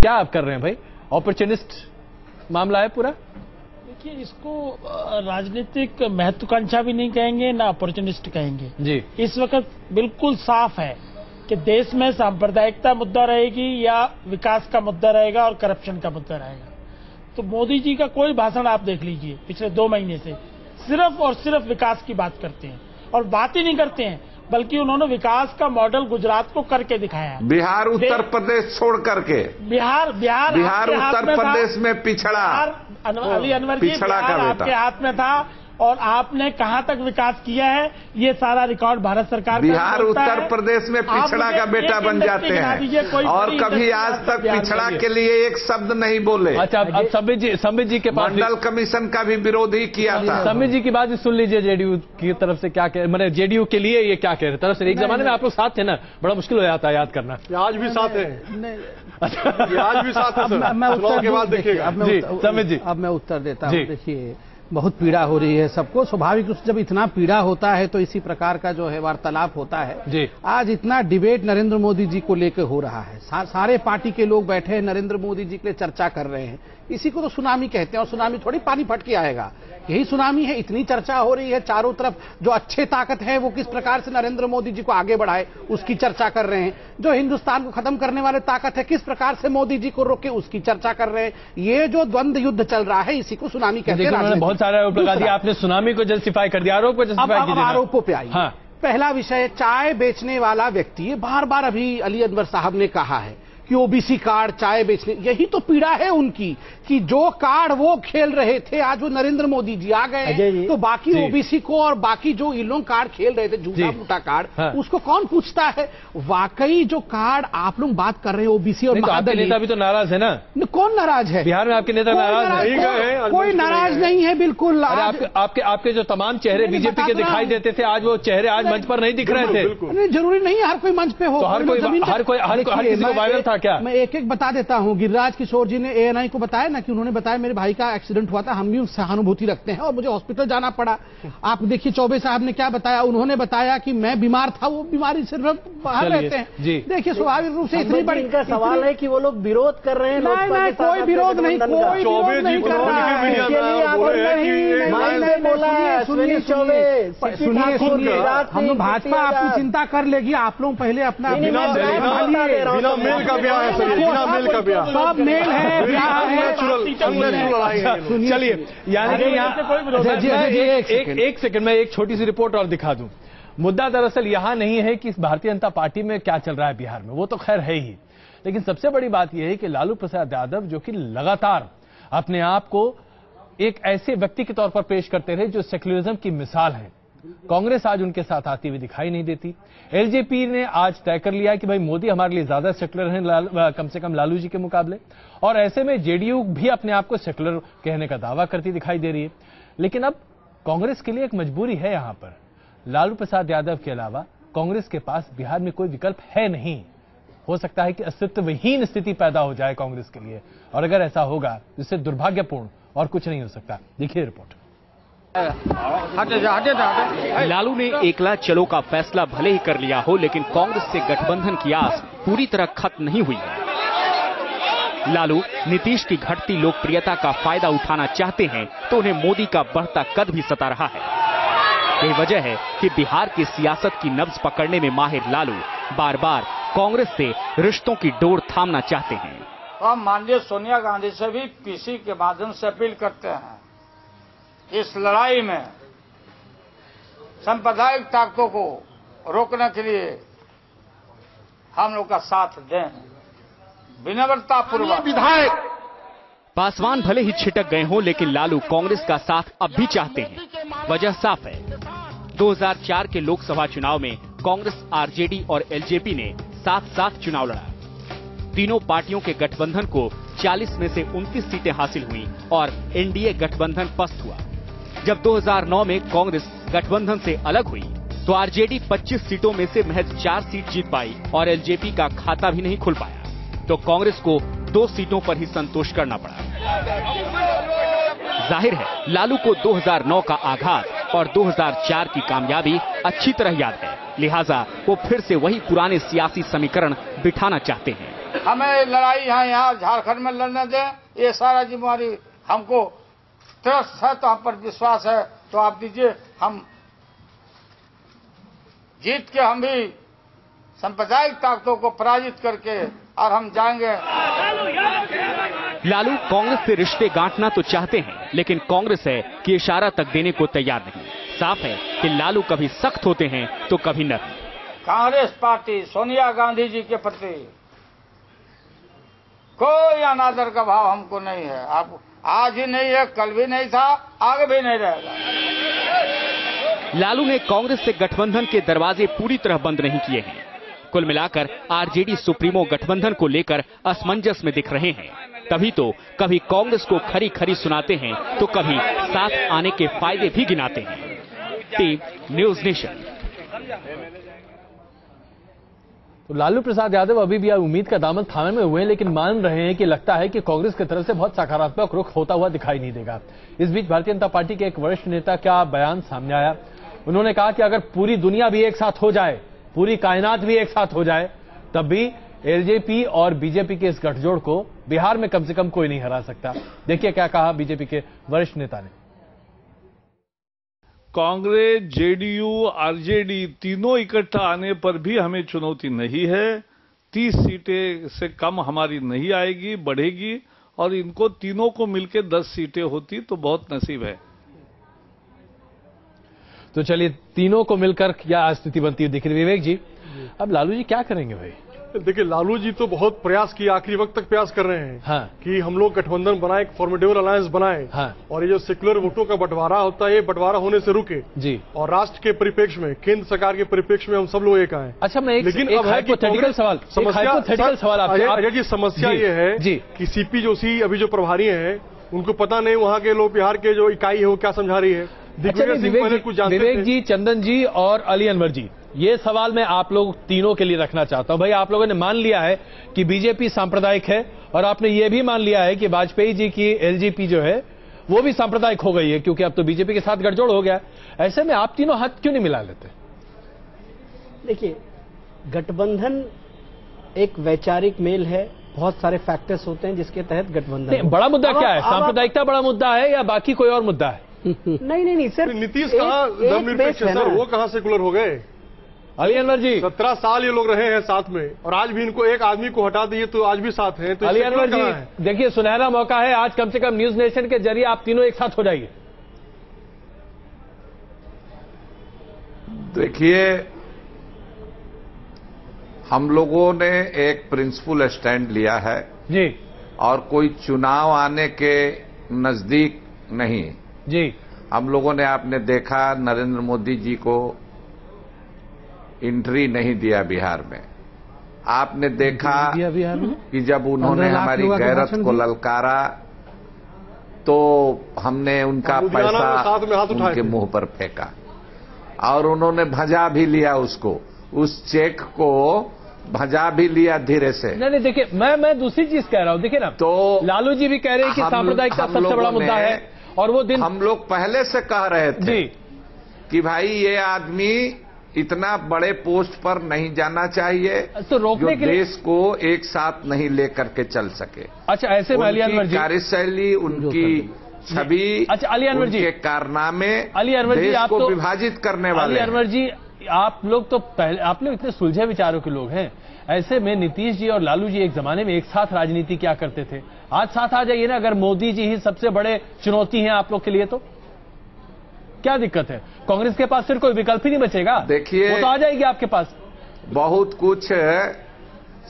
क्या आप कर रहे हैं भाई? ऑपर्चुनिस्ट मामला है पूरा। देखिए, इसको राजनीतिक महत्वाकांक्षा भी नहीं कहेंगे, ना अपॉर्चुनिस्ट कहेंगे जी। इस वक्त बिल्कुल साफ है कि देश में सांप्रदायिकता मुद्दा रहेगी या विकास का मुद्दा रहेगा और करप्शन का मुद्दा रहेगा। तो मोदी जी का कोई भाषण आप देख लीजिए, पिछले 2 महीने से सिर्फ और सिर्फ विकास की बात करते हैं, और बात ही नहीं करते हैं, बल्कि उन्होंने विकास का मॉडल गुजरात को करके दिखाया है। बिहार उत्तर प्रदेश छोड़ करके बिहार उत्तर प्रदेश में पिछड़ा, अली अनवर जी, पिछड़ा का बेटा आपके हाथ में था, और आपने कहां तक विकास किया है ये सारा रिकॉर्ड भारत सरकार बिहार उत्तर प्रदेश में पिछड़ा का बेटा बन जाते हैं, और कभी आज तक पिछड़ा के लिए एक शब्द नहीं बोले। अच्छा, अब संबित जी के पास मंडल कमीशन का भी विरोध ही किया था। संबित जी की बात सुन लीजिए, जेडीयू की तरफ से क्या कह, मतलब जेडीयू के लिए ये क्या कह रहे तरफ से? एक जमाने में आप लोग साथ थे ना, बड़ा मुश्किल हो जाता है याद करना। आज भी साथ है, आज भी साथ है। मैं उत्तर के बाद देखिएगा। संबित जी, अब मैं उत्तर देता हूँ। देखिए, बहुत पीड़ा हो रही है सबको, स्वाभाविक रूप से जब इतना पीड़ा होता है तो इसी प्रकार का जो है वार्तालाप होता है जी। आज इतना डिबेट नरेंद्र मोदी जी को लेकर हो रहा है, सारे पार्टी के लोग बैठे हैं, नरेंद्र मोदी जी के लिए चर्चा कर रहे हैं। इसी को तो सुनामी कहते हैं, और सुनामी थोड़ी पानी फट के आएगा, यही सुनामी है। इतनी चर्चा हो रही है चारों तरफ, जो अच्छे ताकत है वो किस प्रकार से नरेंद्र मोदी जी को आगे बढ़ाए उसकी चर्चा कर रहे हैं, जो हिंदुस्तान को खत्म करने वाले ताकत है किस प्रकार से मोदी जी को रोके उसकी चर्चा कर रहे हैं। ये जो द्वंद्व युद्ध चल रहा है इसी को सुनामी कहते हैं। बहुत सारे आरोप लगा दिया आपने, सुनामी को जस्टिफाई कर दिया, आरोप को जस्टिफाई कर दिया। आरोपों पे आई। हाँ। पहला विषय, चाय बेचने वाला व्यक्ति, बार बार अभी अली अनवर साहब ने कहा है कि ओबीसी कार्ड चाय बेचने, यही तो पीड़ा है उनकी कि जो कार्ड वो खेल रहे थे आज वो नरेंद्र मोदी जी आ गए तो बाकी ओबीसी को और बाकी जो इन लोग कार्ड खेल रहे थे झूठा मूठा कार्ड, हाँ। उसको कौन पूछता है? वाकई जो कार्ड आप लोग बात कर रहे हैं ओबीसी और महादलित, नेता भी तो नाराज है ना। कौन नाराज है? बिहार में आपके नेता नाराज है? कोई नाराज नहीं है, बिल्कुल। आपके जो तमाम चेहरे बीजेपी के दिखाई देते थे आज वो चेहरे आज मंच पर नहीं दिख रहे थे। जरूरी नहीं हर कोई मंच पे हो, हर किसी को वायरल था क्या? मैं एक एक बता देता हूं। गिरिराज किशोर जी ने एएनआई को बताया ना कि उन्होंने बताया मेरे भाई का एक्सीडेंट हुआ था, हम भी सहानुभूति रखते हैं और मुझे हॉस्पिटल जाना पड़ा। आप देखिए चौबे साहब ने क्या बताया, उन्होंने बताया कि मैं बीमार था, वो बीमारी से बाहर रहते हैं। देखिए स्वाभाविक रूप से इतनी बड़ी का सवाल है कि वो लोग विरोध कर रहे हैं। नहीं, कोई विरोध नहीं, कोई विरोध नहीं कर रहा है। सुनिए, हम भाजपा आपकी चिंता कर लेगी, आप लोग पहले अपना बिना मेल का ब्याह है सर, बिना मेल का ब्याह, सब मेल है, ब्याह है। चलिए, यानी कि यहाँ एक सेकंड में एक छोटी सी रिपोर्ट और दिखा दूं। मुद्दा दरअसल यहां नहीं है कि भारतीय जनता पार्टी में क्या चल रहा है बिहार में, वो तो खैर है ही, लेकिन सबसे बड़ी बात यह है कि लालू प्रसाद यादव जो कि लगातार अपने आप को एक ऐसे व्यक्ति के तौर पर पेश करते रहे जो सेक्युलरिज्म की मिसाल है, कांग्रेस आज उनके साथ आती हुई दिखाई नहीं देती। एलजेपी ने आज तय कर लिया कि भाई मोदी हमारे लिए ज्यादा सेक्युलर हैं कम से कम लालू जी के मुकाबले, और ऐसे में जेडीयू भी अपने आप को सेक्युलर कहने का दावा करती दिखाई दे रही है। लेकिन अब कांग्रेस के लिए एक मजबूरी है, यहां पर लालू प्रसाद यादव के अलावा कांग्रेस के पास बिहार में कोई विकल्प है नहीं। हो सकता है कि अस्तित्वहीन स्थिति पैदा हो जाए कांग्रेस के लिए, और अगर ऐसा होगा जिससे दुर्भाग्यपूर्ण और कुछ नहीं हो सकता। देखिए रिपोर्ट। लालू ने एकला चलो का फैसला भले ही कर लिया हो, लेकिन कांग्रेस से गठबंधन की आस पूरी तरह खत्म नहीं हुई है। लालू नीतीश की घटती लोकप्रियता का फायदा उठाना चाहते हैं तो उन्हें मोदी का बढ़ता कद भी सता रहा है। यही वजह है कि बिहार की सियासत की नब्ज पकड़ने में माहिर लालू बार बार कांग्रेस से रिश्तों की डोर थामना चाहते हैं। हम माननीय सोनिया गांधी से भी पीसी के माध्यम से अपील करते हैं, इस लड़ाई में सांप्रदायिक ताकतों को रोकने के लिए हम लोग का साथ दें, विनम्रता पूर्वक। विधायक पासवान भले ही छिटक गए हों, लेकिन लालू कांग्रेस का साथ अब भी चाहते हैं। वजह साफ है, 2004 के लोकसभा चुनाव में कांग्रेस, आरजेडी और एलजेपी ने साथ साथ चुनाव लड़ा। तीनों पार्टियों के गठबंधन को 40 में से 29 सीटें हासिल हुई और एनडीए गठबंधन पस्त हुआ। जब 2009 में कांग्रेस गठबंधन से अलग हुई तो आरजेडी 25 सीटों में से महज 4 सीट जीत पाई और एलजेपी का खाता भी नहीं खुल पाया, तो कांग्रेस को 2 सीटों पर ही संतोष करना पड़ा। जाहिर है लालू को 2009 का आघात और 2004 की कामयाबी अच्छी तरह याद है, लिहाजा वो फिर से वही पुराने सियासी समीकरण बिठाना चाहते हैं। हमें लड़ाई यहाँ झारखंड में लड़ने दें, ये सारा जिम्मेवारी हमको ट्रस्ट है, तो हम पर विश्वास है, तो आप दीजिए, हम जीत के हम भी सांप्रदायिक ताकतों को पराजित करके और हम जाएंगे। लालू कांग्रेस से रिश्ते गांठना तो चाहते हैं, लेकिन कांग्रेस है कि इशारा तक देने को तैयार नहीं। साफ है कि लालू कभी सख्त होते हैं तो कभी नरम। कांग्रेस पार्टी सोनिया गांधी जी के प्रति कोई अनादर का भाव हमको नहीं है। आप आज ही नहीं है, कल भी नहीं था, आगे भी नहीं रहेगा। लालू ने कांग्रेस से गठबंधन के दरवाजे पूरी तरह बंद नहीं किए हैं। कुल मिलाकर आरजेडी सुप्रीमो गठबंधन को लेकर असमंजस में दिख रहे हैं। तभी तो कभी कांग्रेस को खरी खरी सुनाते हैं तो कभी साथ आने के फायदे भी गिनाते हैं। Team news nation. तो लालू प्रसाद यादव अभी भी उम्मीद का दामन थामे में हुए हैं, लेकिन मान रहे हैं कि लगता है कि कांग्रेस की तरफ से बहुत सकारात्मक रुख होता हुआ दिखाई नहीं देगा। इस बीच भारतीय जनता पार्टी के एक वरिष्ठ नेता का बयान सामने आया। उन्होंने कहा कि अगर पूरी दुनिया भी एक साथ हो जाए, पूरी कायनात भी एक साथ हो जाए, तब भी एलजेपी और बीजेपी के इस गठजोड़ को बिहार में कम से कम कोई नहीं हरा सकता। देखिए क्या कहा बीजेपी के वरिष्ठ नेता ने। कांग्रेस, जेडीयू, आरजेडी तीनों इकट्ठा आने पर भी हमें चुनौती नहीं है। 30 सीटें से कम हमारी नहीं आएगी, बढ़ेगी, और इनको तीनों को मिलकर 10 सीटें होती तो बहुत नसीब है। तो चलिए, तीनों को मिलकर क्या स्थिति बनती है दिख रही। विवेक जी, अब लालू जी क्या करेंगे भाई? देखिए, लालू जी तो बहुत प्रयास किए, आखिरी वक्त तक प्रयास कर रहे हैं। हाँ। कि हम लोग गठबंधन बनाए, एक फॉर्मेडेबल अलायंस बनाए। हाँ। और ये जो सेक्युलर वोटों का बंटवारा होता है, ये बंटवारा होने से रुके जी। और राष्ट्र के परिप्रेक्ष्य में, केंद्र सरकार के परिप्रेक्ष्य में हम सब लोग एक आए। अच्छा, मैं लेकिन एक अब है कि हाइपोथेटिकल सवाल, अजय जी, समस्या ये है कि सीपी जोशी अभी जो प्रभारी हैं, उनको पता नहीं वहाँ के लोग, बिहार के जो इकाई है वो क्या समझा रही है। विवेक जी, चंदन जी और अली अनवर जी, ये सवाल मैं आप लोग तीनों के लिए रखना चाहता हूं। भाई, आप लोगों ने मान लिया है कि बीजेपी सांप्रदायिक है, और आपने ये भी मान लिया है कि वाजपेयी जी की एलजेपी जो है वो भी सांप्रदायिक हो गई है, क्योंकि अब तो बीजेपी के साथ गठजोड़ हो गया। ऐसे में आप तीनों हाथ क्यों नहीं मिला लेते? देखिए, गठबंधन एक वैचारिक मेल है, बहुत सारे फैक्टर्स होते हैं जिसके तहत गठबंधन। बड़ा मुद्दा क्या है? सांप्रदायिकता बड़ा मुद्दा है या बाकी कोई और मुद्दा है? नहीं सर, नीतीश कहाँ धर्मनिरपेक्ष है सर? वो कहाँ सेकुलर हो गए? अली अनवर जी, 17 साल ये लोग रहे हैं साथ में, और आज भी इनको एक आदमी को हटा दिए तो आज भी साथ हैं। तो अली अनवर जी, देखिए, सुनहरा मौका है आज, कम से कम न्यूज नेशन के जरिए आप तीनों एक साथ हो जाइए। देखिए, हम लोगों ने एक प्रिंसिपल स्टैंड लिया है जी, और कोई चुनाव आने के नजदीक नहीं जी। हम लोगों ने, आपने देखा, नरेंद्र मोदी जी को एंट्री नहीं दिया बिहार में। आपने देखा कि जब उन्होंने हमारी गैरत को ललकारा तो हमने उनका पैसा उनके मुंह पर फेंका, और उन्होंने भजा भी लिया उसको, उस चेक को भजा भी लिया धीरे से। नहीं, देखिए, मैं दूसरी चीज कह रहा हूं। देखिए ना, तो लालू जी भी कह रहे हैं कि सांप्रदायिकता सबसे बड़ा मुद्दा है, और वो दिन हम लोग पहले से कह रहे थे कि भाई ये आदमी इतना बड़े पोस्ट पर नहीं जाना चाहिए, तो रोकने के लिए देश को एक साथ नहीं लेकर के चल सके। अच्छा, ऐसे में अली अनवर जी, कार्यशैली, उनकी छवि, अच्छा अली अनवर जी, कारनामे, अली अनवर जी, आप को विभाजित करने वाले। अली अनवर जी, आप लोग तो पहले, आप लोग इतने सुलझे विचारों के लोग हैं। ऐसे में नीतीश जी और लालू जी एक जमाने में एक साथ राजनीति क्या करते थे, आज साथ आ जाइए ना। अगर मोदी जी ही सबसे बड़े चुनौती हैं आप लोग के लिए, तो क्या दिक्कत है? कांग्रेस के पास फिर कोई विकल्प ही नहीं बचेगा। देखिए, वो तो आ जाएगी आपके पास। बहुत कुछ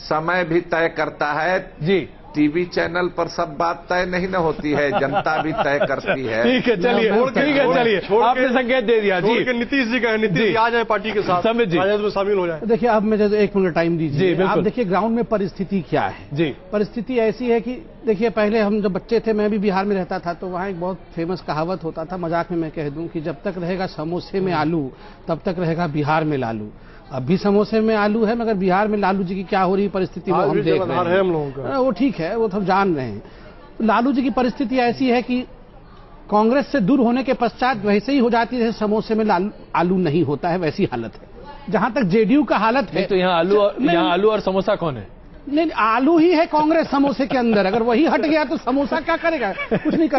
समय भी तय करता है जी। टीवी चैनल पर सब बात तय नहीं न होती है, जनता भी तय करती है। ठीक है, चलिए, ठीक है, चलिए, आपने संकेत दे दिया जी। नीतीश जी का है, नीतीश जी आ जाए पार्टी के साथ, राजद में शामिल हो जाए। देखिए, अब मुझे 1 मिनट टाइम दीजिए। आप देखिए ग्राउंड में परिस्थिति क्या है जी। परिस्थिति ऐसी है कि देखिए, पहले हम जब बच्चे थे, मैं भी बिहार में रहता था, तो वहाँ एक बहुत फेमस कहावत होता था, मजाक में मैं कह दूं कि जब तक रहेगा समोसे में आलू, तब तक रहेगा बिहार में लालू। अब भी समोसे में आलू है, मगर बिहार में लालू जी की क्या हो रही परिस्थिति वो हम देख रहे हैं। हम लोगों का वो ठीक है, वो तो हम जान रहे हैं। लालू जी की परिस्थिति ऐसी है कि कांग्रेस से दूर होने के पश्चात वैसे ही हो जाती है, समोसे में आलू नहीं होता है, वैसी हालत है। जहां तक जेडीयू का हालत है, तो यहाँ आलू और समोसा कौन है? नहीं, आलू ही है कांग्रेस समोसे के अंदर, अगर वही हट गया तो समोसा क्या करेगा, कुछ नहीं कर